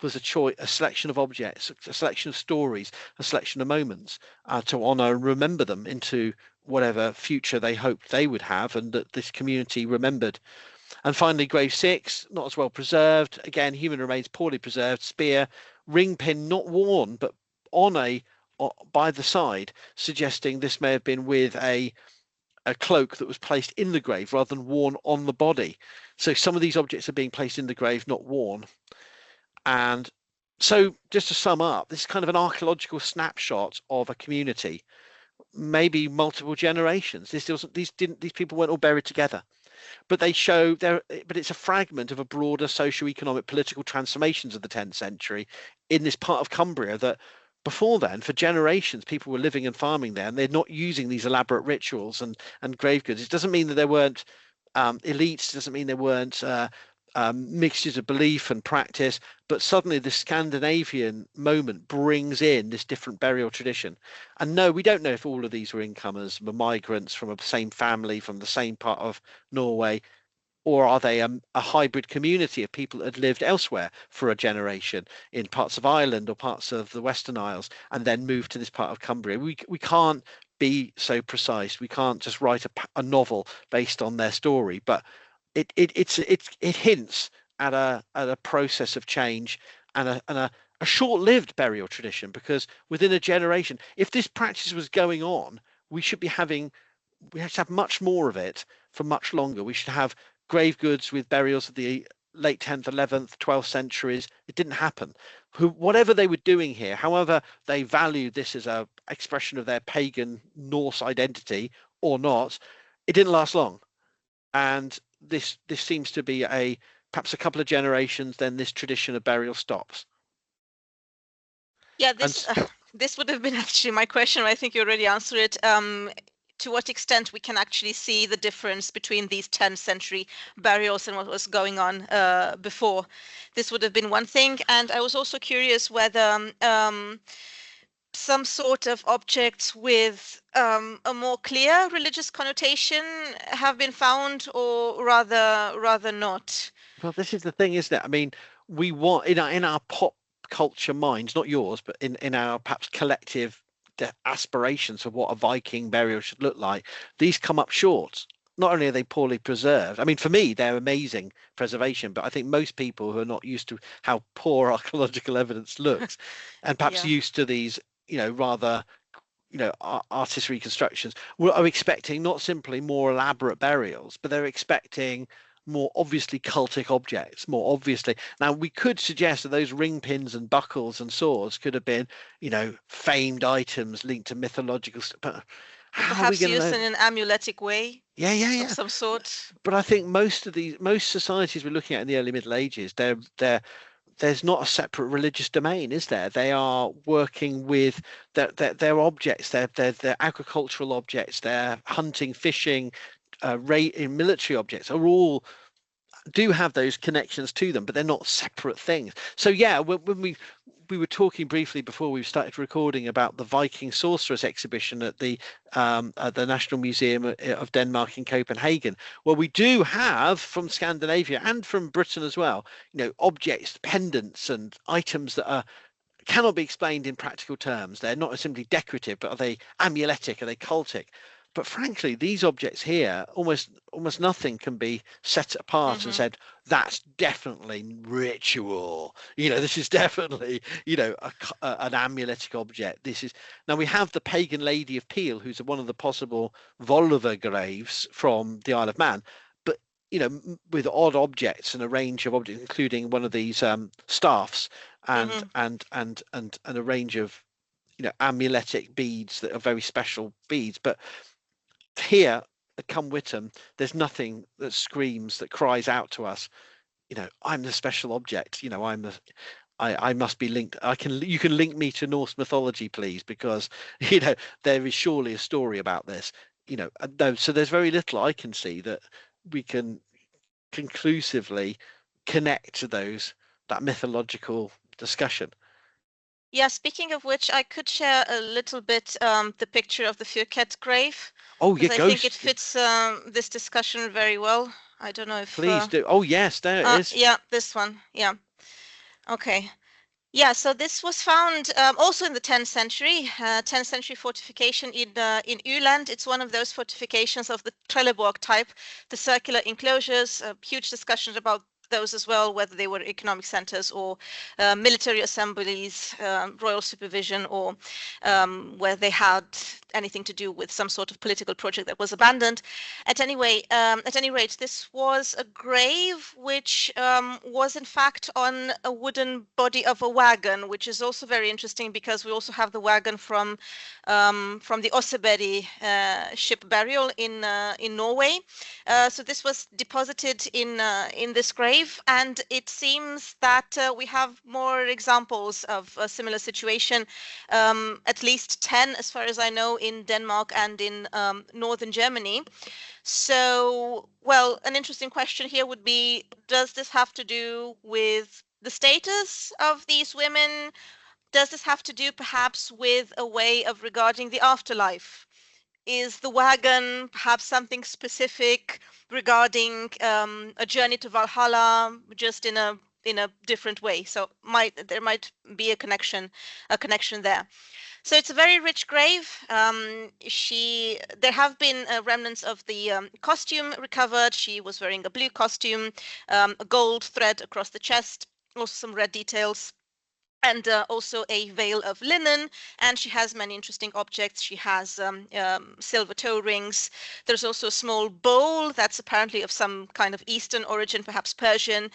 Was a selection of objects, a selection of stories, a selection of moments to honor and remember them into whatever future they hoped they would have, and that this community remembered. And finally, grave 6, not as well preserved. Again, human remains poorly preserved. Spear, ring pin not worn, but on a by the side, suggesting this may have been with a cloak that was placed in the grave rather than worn on the body. So some of these objects are being placed in the grave, not worn. And so just to sum up, this is kind of an archaeological snapshot of a community, maybe multiple generations. These people weren't all buried together, but they show but it's a fragment of a broader socio-economic political transformations of the 10th century in this part of Cumbria that before then, for generations, people were living and farming there, and they're not using these elaborate rituals and grave goods. It doesn't mean that there weren't elites. It doesn't mean there weren't mixtures of belief and practice, but suddenly the Scandinavian moment brings in this different burial tradition. And no, we don't know if all of these were incomers, were migrants from the same family, from the same part of Norway, or are they a hybrid community of people that had lived elsewhere for a generation in parts of Ireland or parts of the Western Isles and then moved to this part of Cumbria? We can't be so precise. We can't just write a novel based on their story, but it hints at a process of change and a short-lived burial tradition, because within a generation, if this practice was going on, we should have much more of it for much longer. We should have grave goods with burials of the late 10th, 11th, 12th centuries. It didn't happen. Whatever they were doing here, however they valued this as a expression of their pagan Norse identity or not, it didn't last long. And this seems to be perhaps a couple of generations, then this tradition of burial stops. Yeah, this would have been actually my question. I think you already answered it. To what extent we can actually see the difference between these 10th century burials and what was going on before. This would have been one thing. And I was also curious whether some sort of objects with a more clear religious connotation have been found, or rather not. Well, this is the thing, isn't it? I mean, we want in our pop culture minds, not yours, but in our perhaps collective aspirations of what a Viking burial should look like, these come up short. Not only are they poorly preserved, I mean, for me, they're amazing preservation, but I think most people who are not used to how poor archaeological evidence looks and perhaps used to these, rather, artist reconstructions, are expecting not simply more elaborate burials, but they're expecting more obviously cultic objects, more obviously. Now, we could suggest that those ring pins and buckles and swords could have been, famed items linked to mythological stuff. But perhaps used in an amuletic way. Yeah. Of some sort. But I think most societies we're looking at in the early Middle Ages, there's not a separate religious domain, is there? They are working with their objects, their agricultural objects, their hunting, fishing, military objects are all do have those connections to them, but they're not separate things. So yeah, when we were talking briefly before we started recording about the Viking sorceress exhibition at the National Museum of Denmark in Copenhagen, well, we do have from Scandinavia and from Britain as well, objects, pendants and items that cannot be explained in practical terms. They're not simply decorative, but are they amuletic? Are they cultic? But frankly, these objects here, almost nothing can be set apart and said, that's definitely ritual. This is definitely, an amuletic object. Now we have the pagan lady of Peel, who's one of the possible Volva graves from the Isle of Man, but, with odd objects and a range of objects, including one of these staffs and a range of, amuletic beads that are very special beads. But here at Cumwhitton, there's nothing that screams, that cries out to us, I'm the special object. I must be linked. You can link me to Norse mythology, please, because there is surely a story about this. No, so there's very little I can see that we can conclusively connect to that mythological discussion. Yeah, speaking of which, I could share a little bit the picture of the Furnished grave. Oh, yeah, I think it fits this discussion very well. I don't know if... Please do. Oh, yes, there it is. Yeah, this one. Yeah. Okay. Yeah, so this was found also in the 10th century, 10th century fortification in Öland. It's one of those fortifications of the Trelleborg type, the circular enclosures, huge discussions about those as well, whether they were economic centers or military assemblies, royal supervision, or where they had anything to do with some sort of political project that was abandoned. At any rate, this was a grave which was in fact on a wooden body of a wagon, which is also very interesting because we also have the wagon from the Oseberg ship burial in Norway. So this was deposited in this grave, and it seems that we have more examples of a similar situation, at least 10 as far as I know, in Denmark and in northern Germany. So, well, an interesting question here would be, does this have to do with the status of these women? Does this have to do perhaps with a way of regarding the afterlife? Is the wagon perhaps something specific regarding a journey to Valhalla, just in a different way? So there might be a connection there. So it's a very rich grave. There have been remnants of the costume recovered. She was wearing a blue costume, a gold thread across the chest, also some red details, and also a veil of linen, and she has many interesting objects. She has silver toe rings. There's also a small bowl that's apparently of some kind of Eastern origin, perhaps Persian.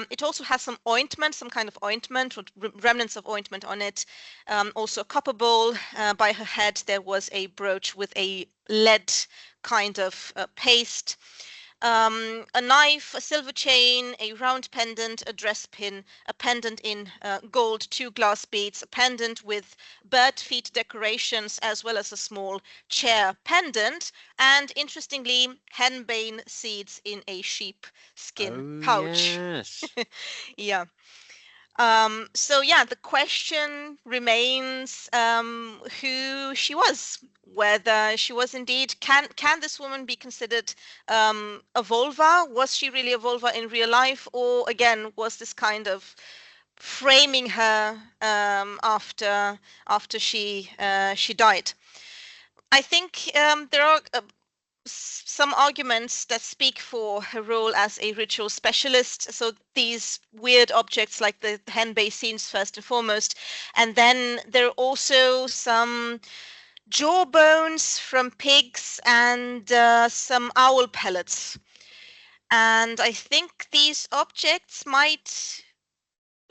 It also has some ointment, some kind of ointment, or remnants of ointment on it. Also a copper bowl. By her head there was a brooch with a lead kind of paste. A knife, a silver chain, a round pendant, a dress pin, a pendant in gold, 2 glass beads, a pendant with bird feet decorations, as well as a small chair pendant, and interestingly, henbane seeds in a sheep skin pouch. Yes. Yeah. So yeah, the question remains who she was, whether she was indeed, can this woman be considered a vulva? Was she really a vulva in real life, or again, was this kind of framing her after she died? I think there are some arguments that speak for her role as a ritual specialist. So these weird objects like the henbane scenes first and foremost, and then there are also some jawbones from pigs and some owl pellets. And I think these objects might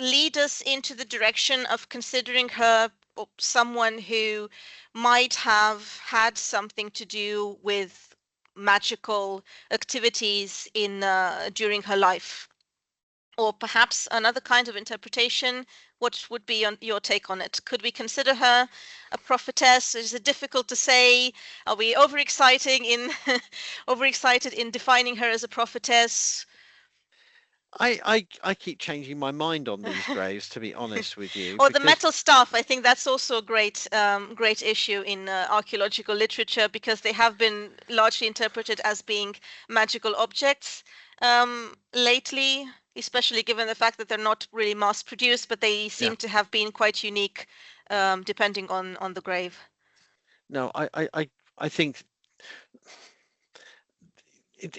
lead us into the direction of considering her someone who might have had something to do with magical activities in during her life. Or perhaps another kind of interpretation. What would be your take on it? Could we consider her a prophetess? Is it difficult to say? Are we overexcited in defining her as a prophetess? I keep changing my mind on these graves, to be honest with you. Or the metal stuff. I think that's also a great issue in archaeological literature, because they have been largely interpreted as being magical objects lately, especially given the fact that they're not really mass produced, but they seem to have been quite unique depending on the grave. No, I think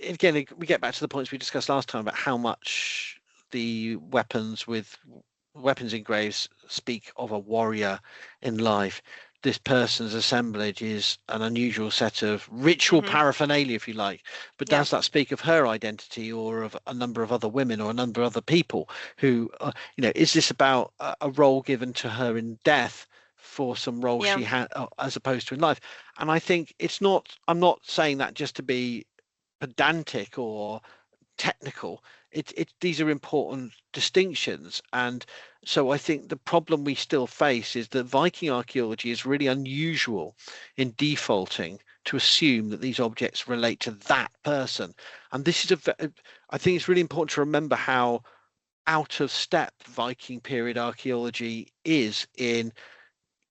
again, we get back to the points we discussed last time about how much the weapons in graves speak of a warrior in life. This person's assemblage is an unusual set of ritual paraphernalia, if you like, but does that speak of her identity, or of a number of other women, or a number of other people who, is this about a role given to her in death for some role she had, as opposed to in life? And I think I'm not saying that just to be pedantic or technical. These are important distinctions, and so I think the problem we still face is that Viking archaeology is really unusual in defaulting to assume that these objects relate to that person. And this is I think it's really important to remember how out of step Viking period archaeology is in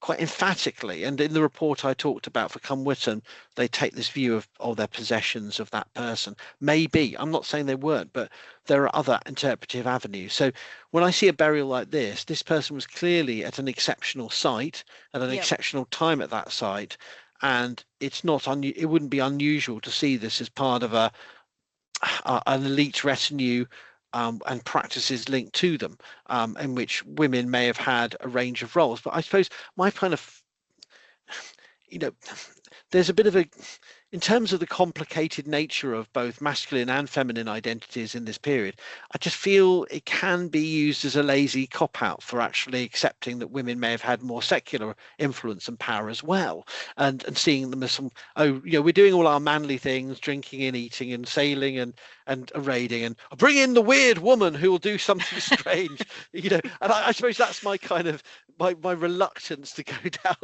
quite emphatically, and in the report I talked about for Cumwhitton, they take this view of their possessions of that person. Maybe, I'm not saying they weren't, but there are other interpretive avenues. So when I see a burial like this person was clearly at an exceptional site, at an exceptional time at that site, and it wouldn't be unusual to see this as part of an elite retinue and practices linked to them, in which women may have had a range of roles. But I suppose my kind of, there's a bit of a, in terms of the complicated nature of both masculine and feminine identities in this period, I just feel it can be used as a lazy cop-out for actually accepting that women may have had more secular influence and power as well, and seeing them as some, we're doing all our manly things, drinking and eating and sailing and raiding, and bring in the weird woman who will do something strange, and I suppose that's my kind of my reluctance to go down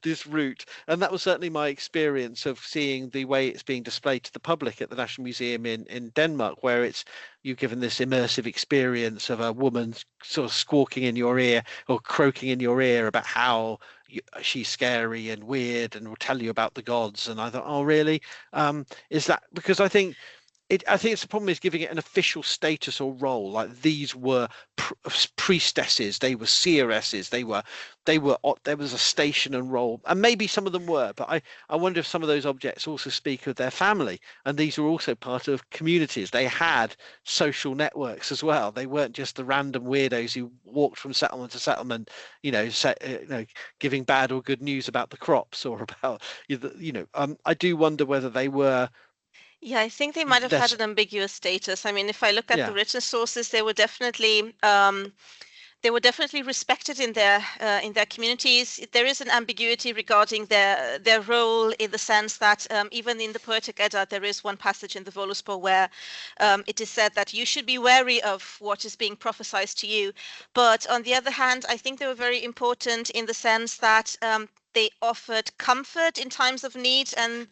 this route, and that was certainly my experience of seeing the way it's being displayed to the public at the National Museum in Denmark, where you're given this immersive experience of a woman sort of squawking in your ear or croaking in your ear about how she's scary and weird and will tell you about the gods. And I thought, oh really? Is that because I think it's the problem is giving it an official status or role. Like these were priestesses, they were seeresses, there was a station and role, and maybe some of them were, but I wonder if some of those objects also speak of their family, and these were also part of communities. They had social networks as well. They weren't just the random weirdos who walked from settlement to settlement, giving bad or good news about the crops or about I do wonder whether they were. Yeah, I think they might have had an ambiguous status. I mean, if I look at the written sources, they were definitely respected in their communities. There is an ambiguity regarding their role, in the sense that even in the Poetic Edda, there is one passage in the Völuspá where it is said that you should be wary of what is being prophesied to you. But on the other hand, I think they were very important in the sense that they offered comfort in times of need, and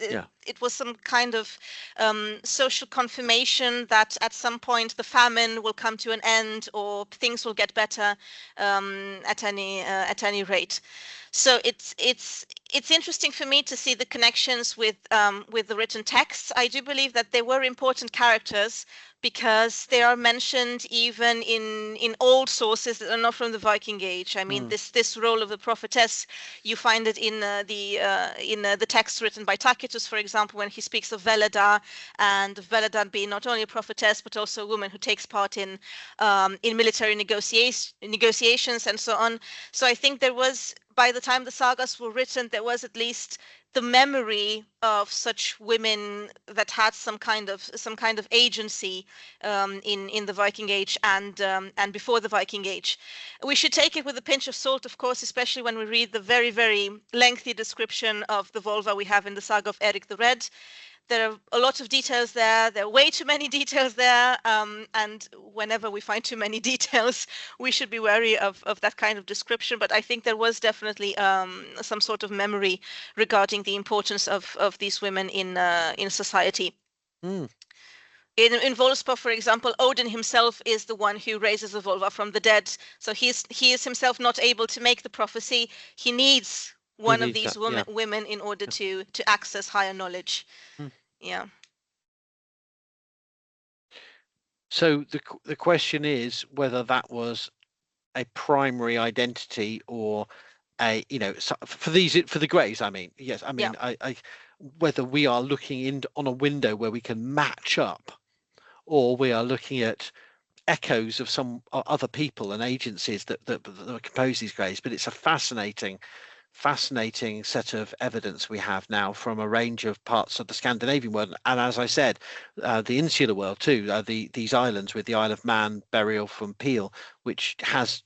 it was some kind of social confirmation that at some point the famine will come to an end or things will get better at any rate. So it's interesting for me to see the connections with the written texts. I do believe that they were important characters because they are mentioned even in old sources that are not from the Viking Age. I mean, this role of the prophetess, you find it in the text written by Tacitus, for example, when he speaks of Veleda, and Veleda being not only a prophetess but also a woman who takes part in military negotiations and so on. So I think there was, by the time the sagas were written, there was at least the memory of such women that had some kind of agency in the Viking Age and before the Viking Age. We should take it with a pinch of salt, of course, especially when we read the very, very lengthy description of the vulva we have in the saga of Eric the Red. There are a lot of details there. There are way too many details there. And whenever we find too many details, we should be wary of that kind of description. But I think there was definitely some sort of memory regarding the importance of these women in society. In Völuspá, for example, Odin himself is the one who raises the vulva from the dead. So he is himself not able to make the prophecy. He needs one of these women in order to access higher knowledge. Yeah. So the question is whether that was a primary identity or a for the greys. I mean, yes. I mean, I whether we are looking on a window where we can match up, or we are looking at echoes of some other people and agencies that compose these greys. But it's a fascinating set of evidence we have now from a range of parts of the Scandinavian world, and as I said, the insular world too. These islands with the Isle of Man burial from Peel, which has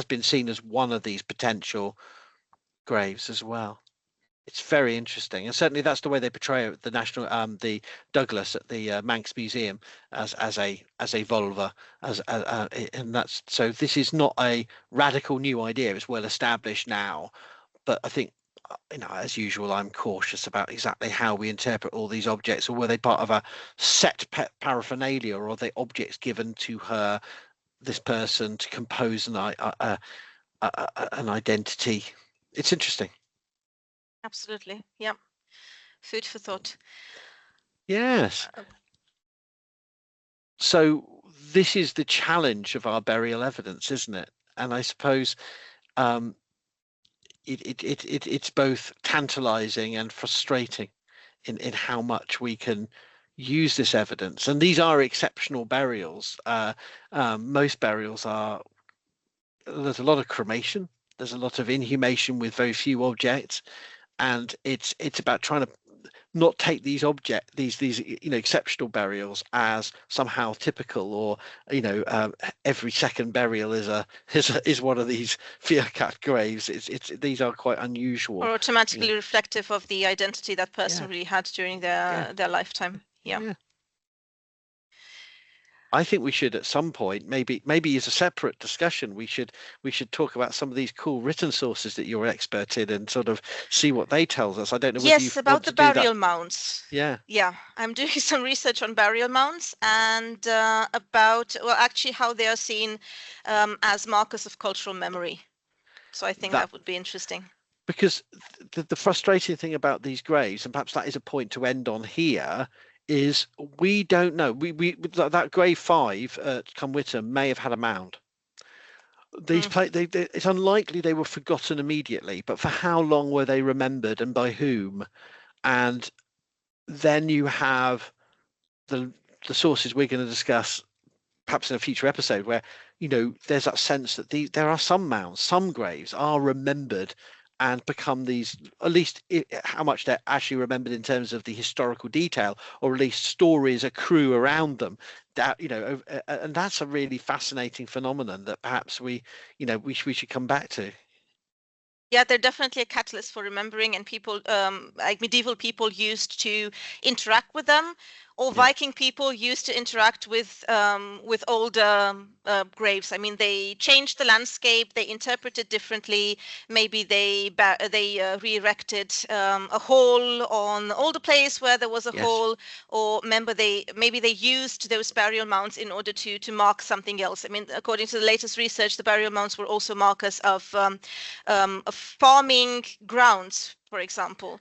been seen as one of these potential graves as well. It's very interesting, and certainly that's the way they portray it, the Douglas at the Manx Museum as a vulva, and that's so. This is not a radical new idea; it's well established now. But I think, as usual, I'm cautious about exactly how we interpret all these objects, or were they part of a set paraphernalia, or are they objects given to this person to compose an identity? It's interesting. Absolutely. Yeah. Food for thought. Yes. So this is the challenge of our burial evidence, isn't it? And I suppose it's both tantalizing and frustrating in how much we can use this evidence. And these are exceptional burials. Most burials are, there's a lot of cremation, there's a lot of inhumation with very few objects, and it's about trying to not take these exceptional burials as somehow typical, or every second burial is one of these Fiacat graves. It's these are quite unusual, or automatically reflective of the identity that person really had during their lifetime. Yeah. I think we should at some point, maybe as a separate discussion, we should talk about some of these cool written sources that you're expert in and sort of see what they tell us. I don't know whether you about the burial mounds. Yeah, I'm doing some research on burial mounds and about, well, actually how they are seen as markers of cultural memory. So I think that would be interesting. Because the frustrating thing about these graves, and perhaps that is a point to end on here, is we don't know. We that grave 5 at Cumwhitton may have had a mound. It's unlikely they were forgotten immediately, but for how long were they remembered and by whom? And then you have the sources we're going to discuss perhaps in a future episode, where there's that sense that there are some mounds, some graves are remembered and become these, at least how much they're actually remembered in terms of the historical detail, or at least stories accrue around them, that and that's a really fascinating phenomenon that perhaps we should come back to. Yeah, they're definitely a catalyst for remembering, and people, like medieval people, used to interact with them, or Viking people used to interact with older graves. I mean, they changed the landscape, they interpreted differently. Maybe they re-erected a hole on the older place where there was a hole, or maybe they used those burial mounds in order to mark something else. I mean, according to the latest research, the burial mounds were also markers of farming grounds, for example.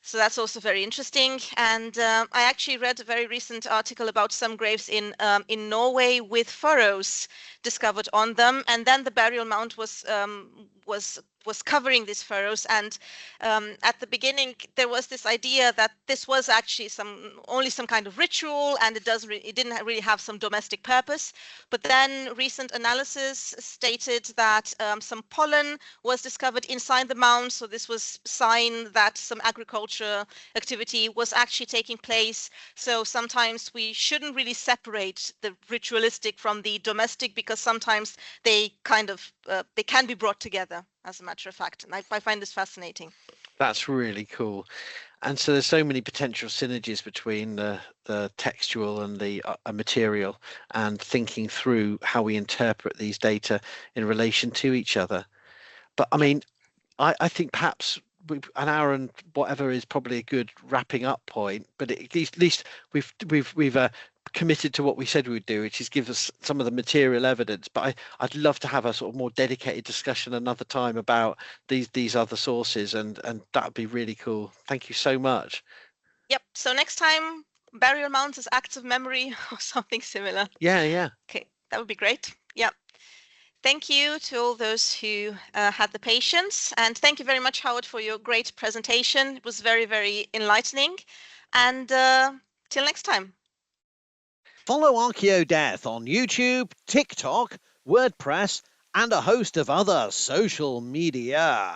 So that's also very interesting. And I actually read a very recent article about some graves in Norway with furrows discovered on them, and then the burial mound was covering these furrows. And at the beginning, there was this idea that this was actually only some kind of ritual, and it didn't really have some domestic purpose. But then recent analysis stated that some pollen was discovered inside the mound, so this was sign that some agriculture activity was actually taking place. So sometimes we shouldn't really separate the ritualistic from the domestic, because sometimes they they can be brought together, as a matter of fact. And I find this fascinating. That's really cool. And so there's so many potential synergies between the textual and the material, and thinking through how we interpret these data in relation to each other. But I mean, I think perhaps an hour and whatever is probably a good wrapping up point, but at least we've committed to what we said we would do, which is give us some of the material evidence. But I'd love to have a sort of more dedicated discussion another time about these other sources, and that would be really cool. Thank you so much. Yep. So next time, burial mounds as acts of memory or something similar. Yeah. Okay, that would be great. Yeah. Thank you to all those who had the patience, and thank you very much, Howard, for your great presentation. It was very, very enlightening, and till next time. Follow Archaeodeath on YouTube, TikTok, WordPress, and a host of other social media.